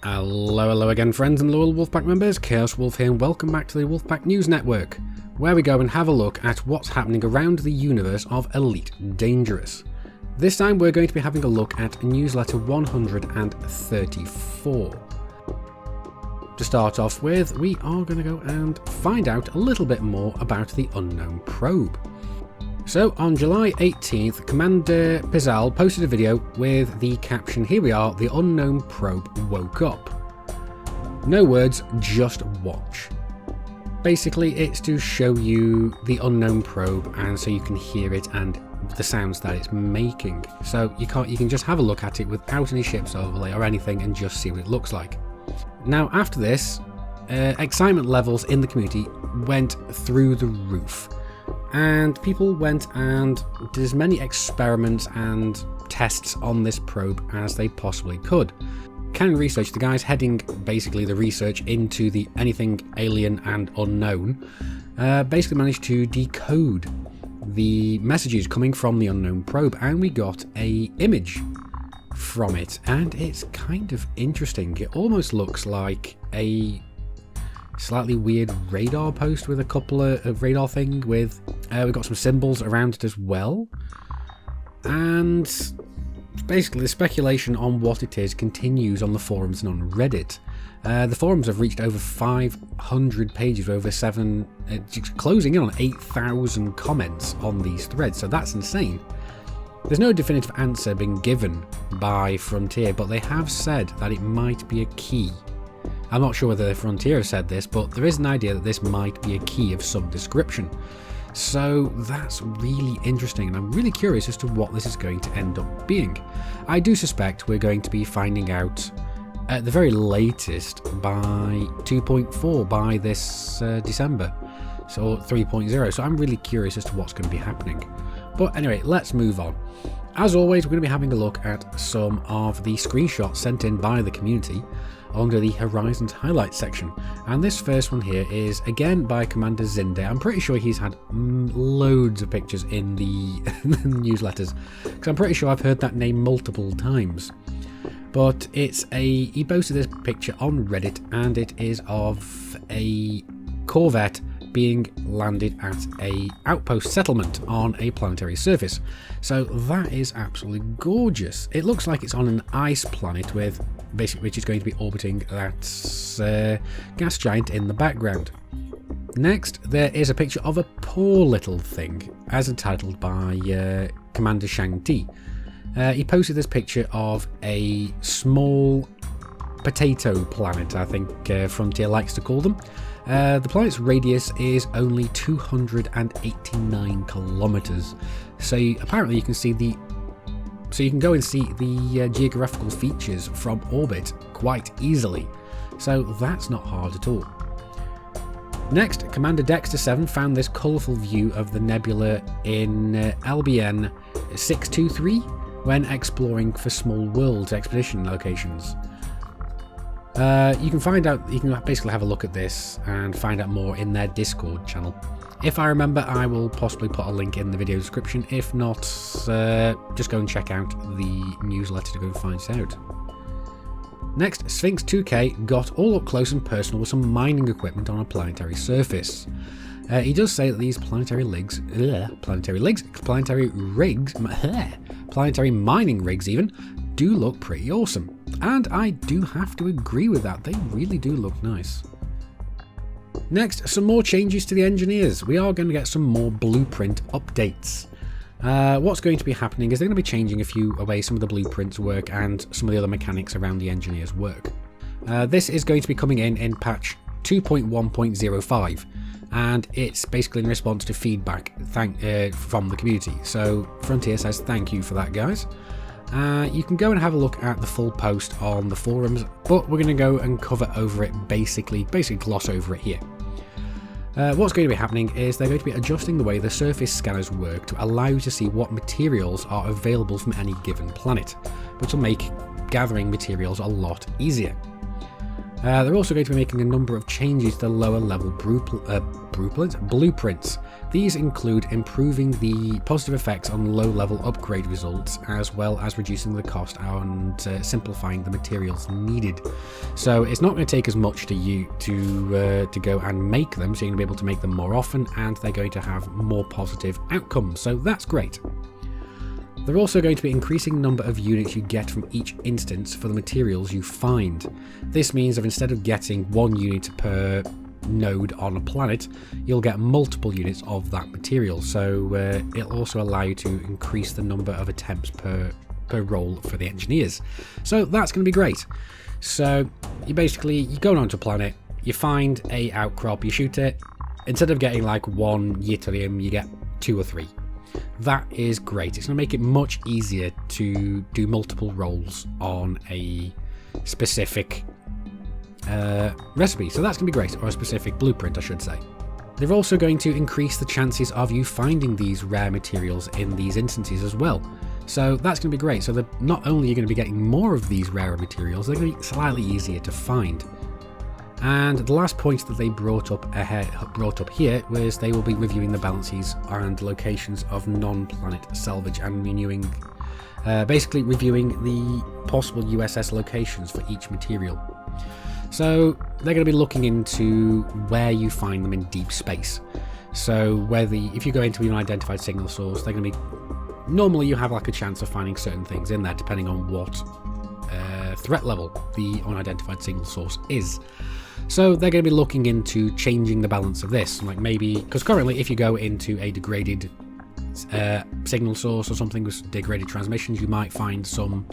Hello again, friends and loyal Wolfpack members. Chaos Wolf here, and welcome back to the Wolfpack News Network, where we go and have a look at what's happening around the universe of Elite Dangerous. This time we're going to be having a look at newsletter 134. To start off with, we are going to go and find out a little bit more about the unknown probe. So, on July 18th, Commander Pizzal posted a video with the caption, "Here we are, the unknown probe woke up." No words, just watch. Basically, it's to show you the unknown probe, and so you can hear it and the sounds that it's making. So you can just have a look at it without any ship's overlay or anything and just see what it looks like. Now, after this, excitement levels in the community went through the roof. And people went and did as many experiments and tests on this probe as they possibly could. Canon Research, the guys heading basically the research into the anything alien and unknown, basically managed to decode the messages coming from the unknown probe, and we got a image from it, and it's kind of interesting. It almost looks like a slightly weird radar post with a couple of radar thing with we've got some symbols around it as well, and basically the speculation on what it is continues on the forums and on Reddit. The forums have reached over 500 pages, over closing in on 8,000 comments on these threads, so that's insane. There's no definitive answer being given by Frontier, but they have said that it might be a key. I'm not sure whether the Frontier have said this, but there is an idea that this might be a key of some description. So that's really interesting, and I'm really curious as to what this is going to end up being. I do suspect we're going to be finding out at the very latest by 2.4 by this December, so 3.0. So I'm really curious as to what's going to be happening. But anyway, let's move on. As always, we're going to be having a look at some of the screenshots sent in by the community under the Horizons highlights section, and this first one here is again by Commander Zinde. I'm pretty sure he's had loads of pictures in the newsletters, because I'm pretty sure I've heard that name multiple times. But he posted this picture on Reddit, and it is of a Corvette being landed at a outpost settlement on a planetary surface. So that is absolutely gorgeous. It looks like it's on an ice planet with which is going to be orbiting that gas giant in the background. Next, there is a picture of a poor little thing, as entitled by Commander Shang-Ti. He posted this picture of a small potato planet, I think Frontier likes to call them. The planet's radius is only 289 kilometers, so apparently you can see you can go and see the geographical features from orbit quite easily, so that's not hard at all. Next, Commander Dexter7 found this colourful view of the nebula in LBN 623 when exploring for small worlds expedition locations. You can basically have a look at this and find out more in their Discord channel. If I remember, I will possibly put a link in the video description. If not, just go and check out the newsletter to go and find it out. Next, Sphinx 2K got all up close and personal with some mining equipment on a planetary surface. He does say that these planetary mining rigs even, do look pretty awesome. And I do have to agree with that, they really do look nice. Next, some more changes to the engineers. We are going to get some more blueprint updates. What's going to be happening is they're going to be changing some of the blueprints work and some of the other mechanics around the engineers work. This is going to be coming in patch 2.1.05, and it's basically in response to feedback from the community. So Frontier says thank you for that, guys. You can go and have a look at the full post on the forums, but we're going to go and cover over it, basically gloss over it here. What's going to be happening is they're going to be adjusting the way the surface scanners work to allow you to see what materials are available from any given planet, which will make gathering materials a lot easier. They're also going to be making a number of changes to the lower level blueprints, These include improving the positive effects on low-level upgrade results, as well as reducing the cost and simplifying the materials needed. So it's not going to take as much to go and make them, so you're going to be able to make them more often, and they're going to have more positive outcomes. So that's great. They're also going to be increasing the number of units you get from each instance for the materials you find. This means that instead of getting 1 unit per node on a planet, you'll get multiple units of that material. So it'll also allow you to increase the number of attempts per role for the engineers. So that's going to be great. So you're going onto a planet, you find a outcrop, you shoot it. Instead of getting like 1 yttrium, you get 2 or 3. That is great. It's going to make it much easier to do multiple rolls on a specific recipe. So that's going to be great, or a specific blueprint, I should say. They're also going to increase the chances of you finding these rare materials in these instances as well. So that's going to be great. So that not only are you going to be getting more of these rarer materials, they're going to be slightly easier to find. And the last point that they brought up here was they will be reviewing the balances and locations of non-planet salvage and renewing, basically reviewing the possible USS locations for each material. So they're going to be looking into where you find them in deep space. So if you go into an unidentified signal source, they're going to be, normally you have like a chance of finding certain things in there depending on what threat level the unidentified signal source is. So they're going to be looking into changing the balance of this, like maybe, because currently if you go into a degraded signal source or something with degraded transmissions, you might find some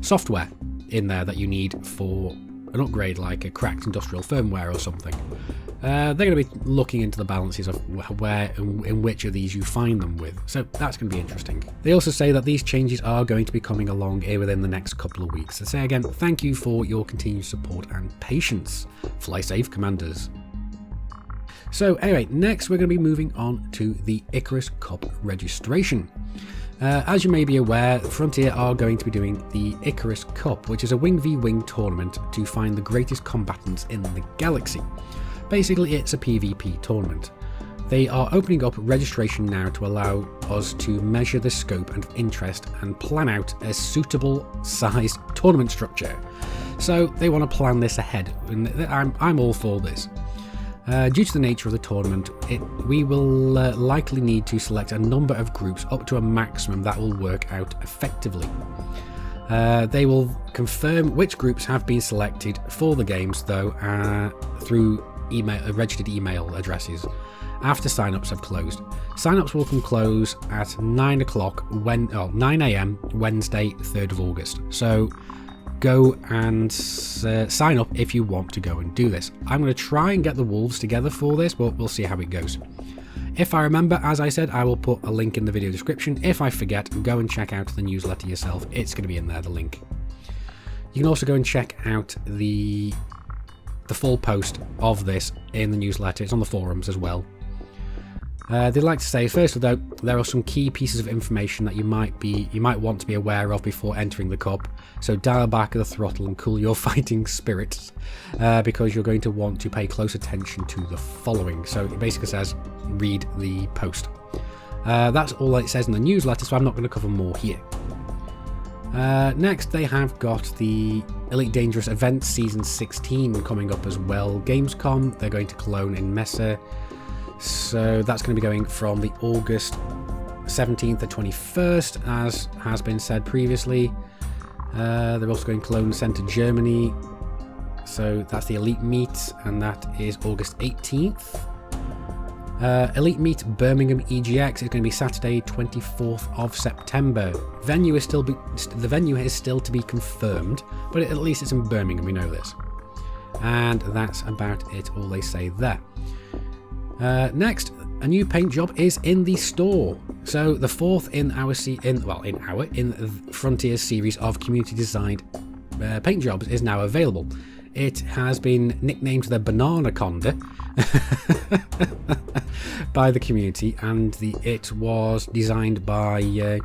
software in there that you need for an upgrade, like a cracked industrial firmware or something. They're going to be looking into the balances of where in which of these you find them with, so that's going to be interesting. They also say that these changes are going to be coming along here within the next couple of weeks. So say again, thank you for your continued support and patience. Fly safe, Commanders. So anyway, next we're going to be moving on to the Icarus Cup registration. As you may be aware, Frontier are going to be doing the Icarus Cup, which is a wing v wing tournament to find the greatest combatants in the galaxy. Basically, it's a PvP tournament. They are opening up registration now to allow us to measure the scope and interest and plan out a suitable sized tournament structure. So they want to plan this ahead, and I'm all for this. Due to the nature of the tournament, we will likely need to select a number of groups up to a maximum that will work out effectively. They will confirm which groups have been selected for the games, though, through registered email addresses after sign-ups have closed. Sign-ups will close at 9 AM Wednesday, 3rd of August. So go and sign up if you want to go and do this. I'm going to try and get the Wolves together for this, but we'll see how it goes. If I remember, as I said, I will put a link in the video description. If I forget, go and check out the newsletter yourself. It's going to be in there, the link. You can also go and check out the full post of this in the newsletter. It's on the forums as well. They'd like to say, first of all, there are some key pieces of information that you might want to be aware of before entering the cup. So dial back the throttle and cool your fighting spirits, because you're going to want to pay close attention to the following. So it basically says, read the post. That's all it says in the newsletter, so I'm not going to cover more here. Next, they have got the Elite Dangerous Events Season 16 coming up as well. Gamescom, they're going to Cologne in Messe. So that's going to be going from the August 17th to 21st, as has been said previously. They're also going Cologne Centre, Germany. So that's the Elite Meet, and that is August 18th. Elite Meet Birmingham EGX is going to be Saturday, 24th of September. The venue is still to be confirmed, but at least it's in Birmingham, we know this. And that's about it, all they say there. Next, a new paint job is in the store. So the fourth in Frontier's series of community designed paint jobs is now available. It has been nicknamed the Banana Conda by the community, and it was designed by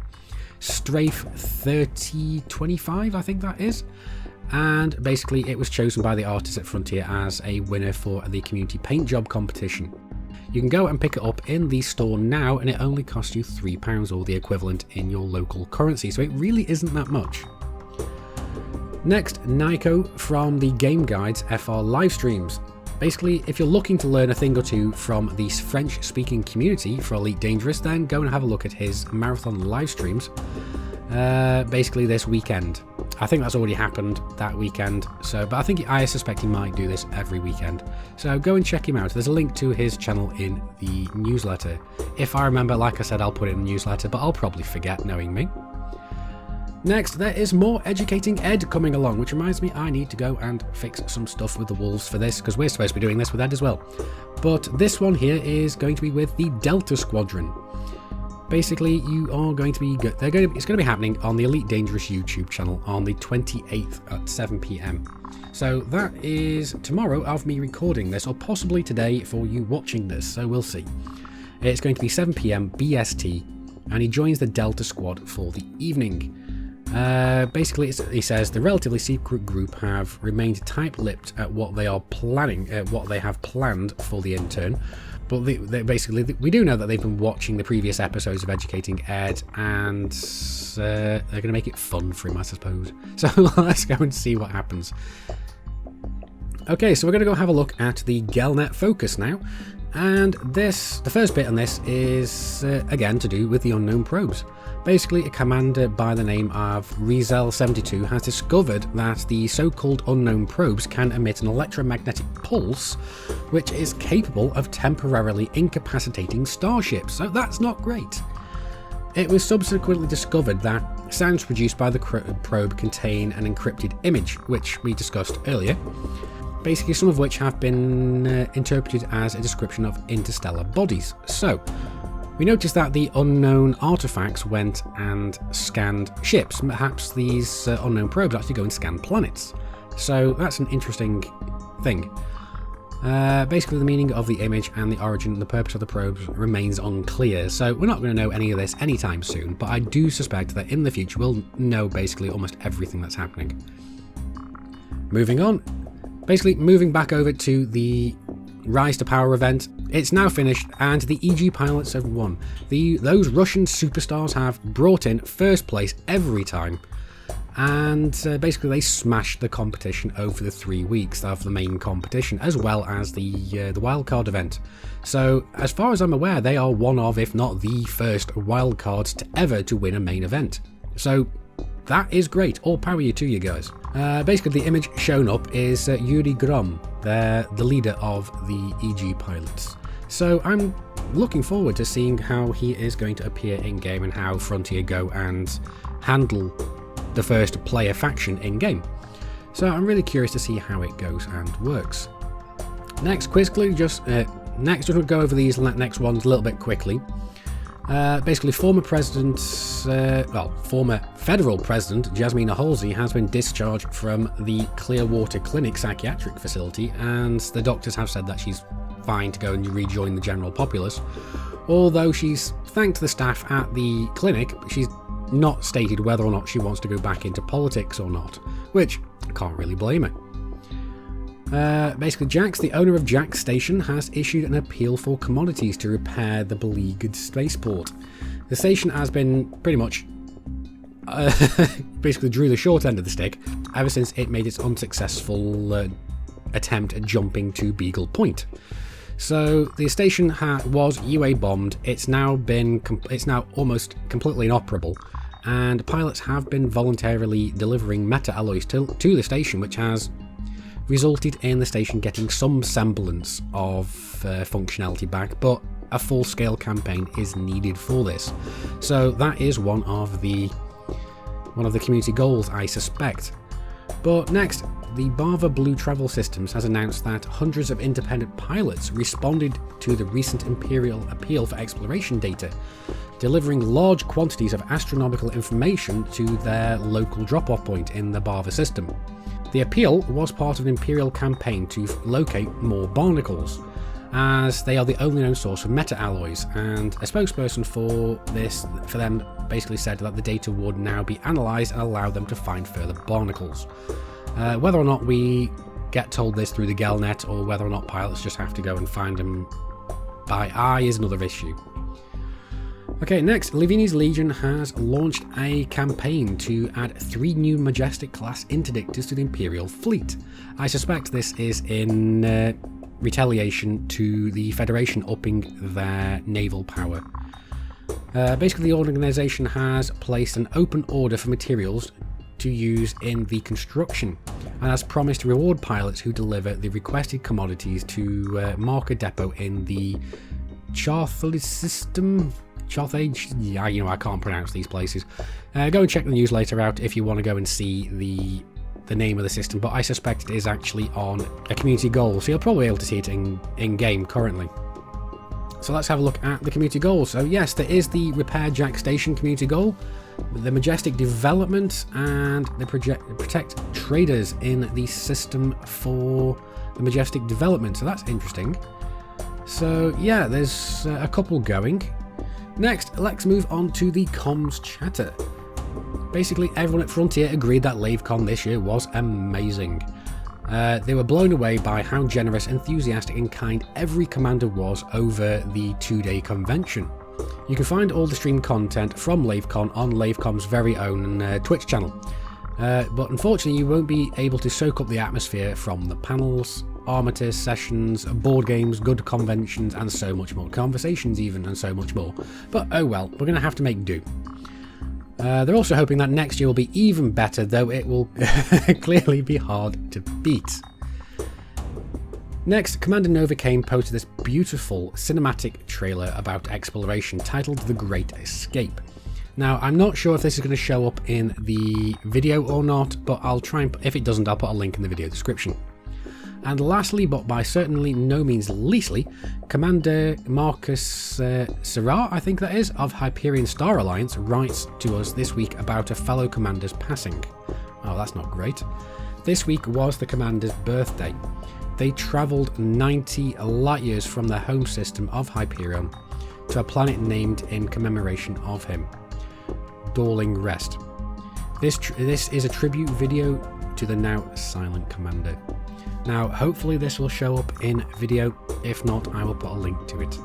Strafe 3025, I think that is. And basically it was chosen by the artists at Frontier as a winner for the community paint job competition. You can go and pick it up in the store now, and it only costs you £3 or the equivalent in your local currency, so it really isn't that much. Next, Nyko from the Game Guides FR Livestreams. Basically, if you're looking to learn a thing or two from the French-speaking community for Elite Dangerous, then go and have a look at his marathon live streams, basically this weekend. I think that's already happened that weekend, but I suspect he might do this every weekend. So go and check him out. There's a link to his channel in the newsletter. If I remember, like I said, I'll put it in the newsletter, but I'll probably forget, knowing me. Next, there is more Educating Ed coming along, which reminds me I need to go and fix some stuff with the wolves for this, because we're supposed to be doing this with Ed as well. But this one here is going to be with the Delta Squadron. Basically, you are going to be it's going to be happening on the Elite Dangerous YouTube channel on the 28th at 7 PM. So that is tomorrow of me recording this, or possibly today for you watching this, so we'll see. It's going to be 7 PM BST, and he joins the Delta Squad for the evening. Basically, he says the relatively secret group have remained tight-lipped at what they are planning, what they have planned for the intern. But we do know that they've been watching the previous episodes of Educating Ed, and they're going to make it fun for him, I suppose. So let's go and see what happens. Okay, so we're going to go have a look at the Galnet Focus now. And the first bit on this is, again, to do with the unknown probes. Basically, a commander by the name of Rizel72 has discovered that the so-called unknown probes can emit an electromagnetic pulse, which is capable of temporarily incapacitating starships, so that's not great. It was subsequently discovered that sounds produced by the probe contain an encrypted image, which we discussed earlier. Basically, some of which have been interpreted as a description of interstellar bodies. So, we noticed that the unknown artifacts went and scanned ships. Perhaps these unknown probes actually go and scan planets. So that's an interesting thing. Basically, the meaning of the image and the origin and the purpose of the probes remains unclear. So we're not going to know any of this anytime soon, but I do suspect that in the future we'll know basically almost everything that's happening. Moving on. Basically, moving back over to the Rise to Power event. It's now finished, and the EG pilots have won. Those Russian superstars have brought in first place every time, and basically they smashed the competition over the 3 weeks of the main competition, as well as the wildcard event. So, as far as I'm aware, they are one of, if not the first wildcards to win a main event. So, that is great. All power to you guys. Basically, the image shown up is Yuri Grom, the leader of the EG pilots. So I'm looking forward to seeing how he is going to appear in-game and how Frontier go and handle the first player faction in-game. So I'm really curious to see how it goes and works. Next, quickly, just we'll go over these next ones a little bit quickly. Basically, former federal president Jasmina Halsey has been discharged from the Clearwater Clinic psychiatric facility, and the doctors have said that she's fine to go and rejoin the general populace. Although she's thanked the staff at the clinic, she's not stated whether or not she wants to go back into politics or not, which I can't really blame her. Basically, Jax, the owner of Jax Station, has issued an appeal for commodities to repair the beleaguered spaceport. The station has been pretty much basically drew the short end of the stick ever since it made its unsuccessful attempt at jumping to Beagle Point. So the station was UA bombed. It's now almost completely inoperable, and pilots have been voluntarily delivering meta alloys to the station, which has resulted in the station getting some semblance of functionality back, but a full-scale campaign is needed for this. So that is one of the community goals, I suspect. But next, the Bava Blue Travel Systems has announced that hundreds of independent pilots responded to the recent Imperial appeal for exploration data, delivering large quantities of astronomical information to their local drop-off point in the Bava system. The appeal was part of an Imperial campaign to locate more barnacles, as they are the only known source of meta-alloys, and a spokesperson for them basically said that the data would now be analysed and allow them to find further barnacles. Whether or not we get told this through the Galnet, or whether or not pilots just have to go and find them by eye is another issue. Okay, next, Livini's Legion has launched a campaign to add 3 new Majestic class interdictors to the Imperial fleet. I suspect this is in retaliation to the Federation upping their naval power. Basically, the organisation has placed an open order for materials to use in the construction and has promised to reward pilots who deliver the requested commodities to marker depot in the Charthage system. Charthage? Yeah, you know, I can't pronounce these places. Go and check the news later out if you want to go and see the name of the system, but I suspect it is actually on a community goal, so you'll probably be able to see it in game currently. So let's have a look at the community goals. So yes, there is the Repair Jack Station community goal, the Majestic Development, and the Protect Traders in the system for the Majestic Development. So that's interesting. So yeah, there's a couple going. Next, let's move on to the comms chatter. Basically, everyone at Frontier agreed that LaveCon this year was amazing. They were blown away by how generous, enthusiastic and kind every commander was over the 2-day convention. You can find all the stream content from LaveCon on LaveCon's very own Twitch channel. But unfortunately, you won't be able to soak up the atmosphere from the panels, armistice sessions, board games, good conventions, and so much more. Conversations even, and so much more. But oh well, we're going to have to make do. They're also hoping that next year will be even better, though it will clearly be hard to beat. Next, Commander Novocaine posted this beautiful cinematic trailer about exploration titled The Great Escape. Now, I'm not sure if this is going to show up in the video or not, but I'll try and, if it doesn't, I'll put a link in the video description. And lastly, but by certainly no means leastly, Commander Marcus Serrat, I think that is, of Hyperion Star Alliance, writes to us this week about a fellow commander's passing. Oh, that's not great. This week was the commander's birthday. They travelled 90 light years from their home system of Hyperion to a planet named in commemoration of him, Dorling Rest. This is a tribute video to the now silent commander. Now, hopefully this will show up in video. If not, I will put a link to it.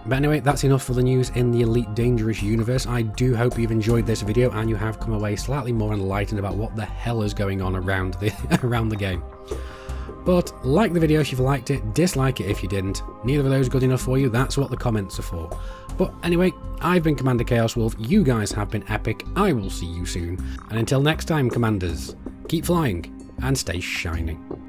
But anyway, that's enough for the news in the Elite Dangerous universe. I do hope you've enjoyed this video and you have come away slightly more enlightened about what the hell is going on around the game. But like the video if you've liked it, dislike it if you didn't. Neither of those good enough for you, that's what the comments are for. But anyway, I've been Commander Chaos Wolf, you guys have been epic, I will see you soon. And until next time, Commanders, keep flying and stay shining.